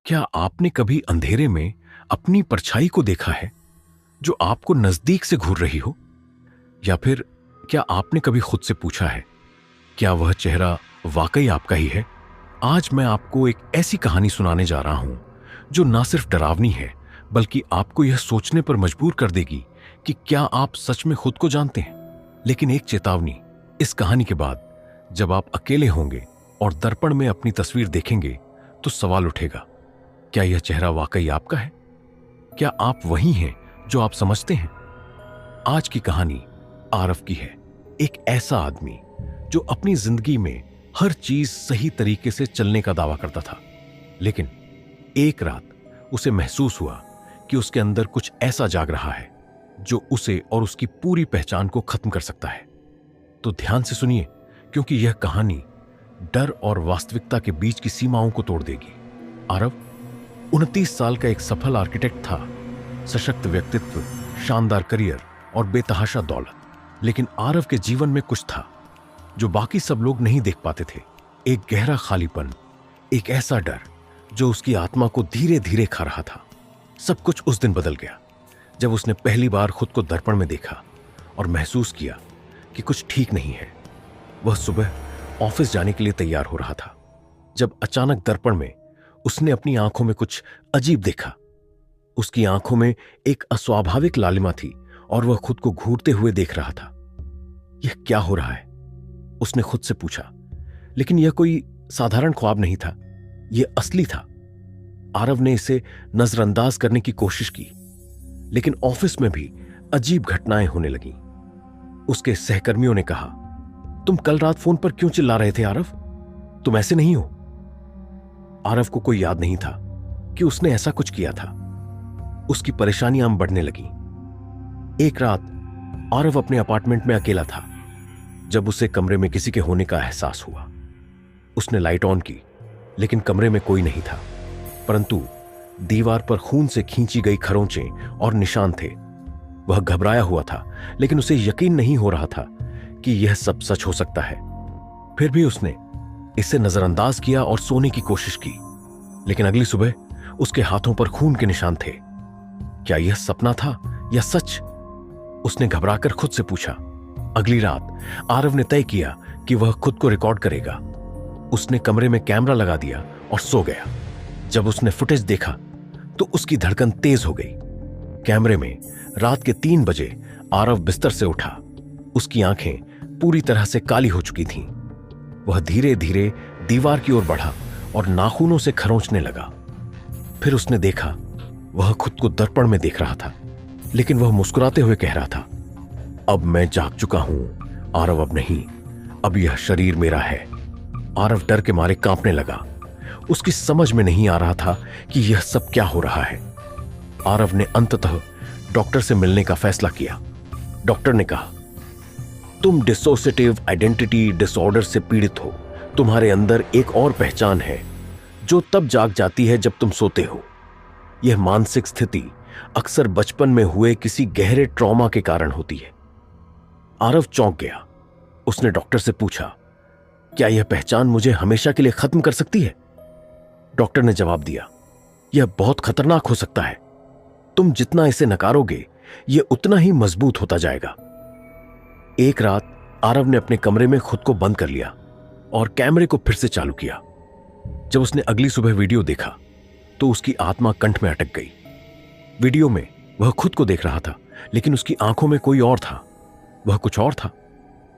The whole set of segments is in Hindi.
क्या आपने कभी अंधेरे में अपनी परछाई को देखा है जो आपको नजदीक से घूर रही हो? या फिर क्या आपने कभी खुद से पूछा है, क्या वह चेहरा वाकई आपका ही है? आज मैं आपको एक ऐसी कहानी सुनाने जा रहा हूं जो ना सिर्फ डरावनी है बल्कि आपको यह सोचने पर मजबूर कर देगी कि क्या आप सच में खुद को जानते हैं। लेकिन एक चेतावनी, इस कहानी के बाद जब आप अकेले होंगे और दर्पण में अपनी तस्वीर देखेंगे तो सवाल उठेगा, क्या यह चेहरा वाकई आपका है? क्या आप वही हैं जो आप समझते हैं? आज की कहानी आरव की है। एक ऐसा आदमी जो अपनी जिंदगी में हर चीज सही तरीके से चलने का दावा करता था, लेकिन एक रात उसे महसूस हुआ कि उसके अंदर कुछ ऐसा जाग रहा है जो उसे और उसकी पूरी पहचान को खत्म कर सकता है। तो ध्यान से सुनिए, क्योंकि यह कहानी डर और वास्तविकता के बीच की सीमाओं को तोड़ देगी। आरव 29 साल का एक सफल आर्किटेक्ट था। सशक्त व्यक्तित्व, शानदार करियर और बेतहाशा दौलत। लेकिन आरव के जीवन में कुछ था जो बाकी सब लोग नहीं देख पाते थे। एक गहरा खालीपन, एक ऐसा डर जो उसकी आत्मा को धीरे धीरे खा रहा था। सब कुछ उस दिन बदल गया जब उसने पहली बार खुद को दर्पण में देखा और महसूस किया कि कुछ ठीक नहीं है। वह सुबह ऑफिस जाने के लिए तैयार हो रहा था जब अचानक दर्पण में उसने अपनी आंखों में कुछ अजीब देखा। उसकी आंखों में एक अस्वाभाविक लालिमा थी और वह खुद को घूरते हुए देख रहा था। यह क्या हो रहा है? उसने खुद से पूछा। लेकिन यह कोई साधारण ख्वाब नहीं था, यह असली था। आरव ने इसे नजरअंदाज करने की कोशिश की, लेकिन ऑफिस में भी अजीब घटनाएं होने लगीं। उसके सहकर्मियों ने कहा, तुम कल रात फोन पर क्यों चिल्ला रहे थे आरव? तुम ऐसे नहीं हो। आरव को कोई याद नहीं था कि उसने ऐसा कुछ किया था। उसकी परेशानियां बढ़ने लगी। एक रात आरव अपने अपार्टमेंट में अकेला था जब उसे कमरे में किसी के होने का एहसास हुआ। उसने लाइट ऑन की, लेकिन कमरे में कोई नहीं था, परंतु दीवार पर खून से खींची गई खरोंचें और निशान थे। वह घबराया हुआ था, लेकिन उसे यकीन नहीं हो रहा था कि यह सब सच हो सकता है। फिर भी उसने इसे नजरअंदाज किया और सोने की कोशिश की। लेकिन अगली सुबह उसके हाथों पर खून के निशान थे। क्या यह सपना था या सच? उसने घबराकर खुद से पूछा। अगली रात आरव ने तय किया कि वह खुद को रिकॉर्ड करेगा। उसने कमरे में कैमरा लगा दिया और सो गया। जब उसने फुटेज देखा तो उसकी धड़कन तेज हो गई। कैमरे में रात के 3 बजे आरव बिस्तर से उठा। उसकी आंखें पूरी तरह से काली हो चुकी थीं। वह धीरे धीरे दीवार की ओर बढ़ा और नाखूनों से खरोंचने लगा। फिर उसने देखा, वह खुद को दर्पण में देख रहा था, लेकिन वह मुस्कुराते हुए कह रहा था, अब मैं जाग चुका हूं आरव, अब नहीं, अब यह शरीर मेरा है। आरव डर के मारे कांपने लगा। उसकी समझ में नहीं आ रहा था कि यह सब क्या हो रहा है। आरव ने अंततः डॉक्टर से मिलने का फैसला किया। डॉक्टर ने कहा, तुम डिसोसिएटिव आइडेंटिटी डिसऑर्डर से पीड़ित हो। तुम्हारे अंदर एक और पहचान है जो तब जाग जाती है जब तुम सोते हो। यह मानसिक स्थिति अक्सर बचपन में हुए किसी गहरे ट्रॉमा के कारण होती है। आरव चौंक गया। उसने डॉक्टर से पूछा, क्या यह पहचान मुझे हमेशा के लिए खत्म कर सकती है? डॉक्टर ने जवाब दिया, यह बहुत खतरनाक हो सकता है। तुम जितना इसे नकारोगे, यह उतना ही मजबूत होता जाएगा। एक रात आरव ने अपने कमरे में खुद को बंद कर लिया और कैमरे को फिर से चालू किया। जब उसने अगली सुबह वीडियो देखा तो उसकी आत्मा कंठ में अटक गई। वीडियो में वह खुद को देख रहा था, लेकिन उसकी आंखों में कोई और था। वह कुछ और था।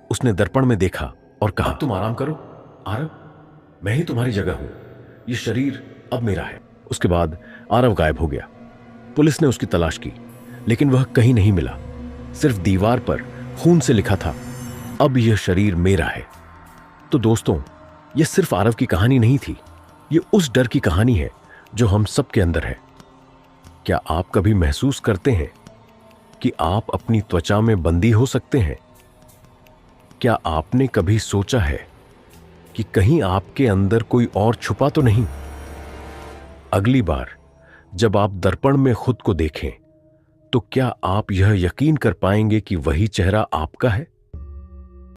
उसने दर्पण में देखा और कहा, तुम आराम करो आरव, मैं ही तुम्हारी जगह हूं। यह शरीर अब मेरा है। उसके बाद आरव गायब हो गया। पुलिस ने उसकी तलाश की, लेकिन वह कहीं नहीं मिला। सिर्फ दीवार पर खून से लिखा था, अब यह शरीर मेरा है। तो दोस्तों, यह सिर्फ आरव की कहानी नहीं थी, यह उस डर की कहानी है जो हम सबके अंदर है। क्या आप कभी महसूस करते हैं कि आप अपनी त्वचा में बंदी हो सकते हैं? क्या आपने कभी सोचा है कि कहीं आपके अंदर कोई और छुपा तो नहीं? अगली बार जब आप दर्पण में खुद को देखें, तो क्या आप यह यकीन कर पाएंगे कि वही चेहरा आपका है?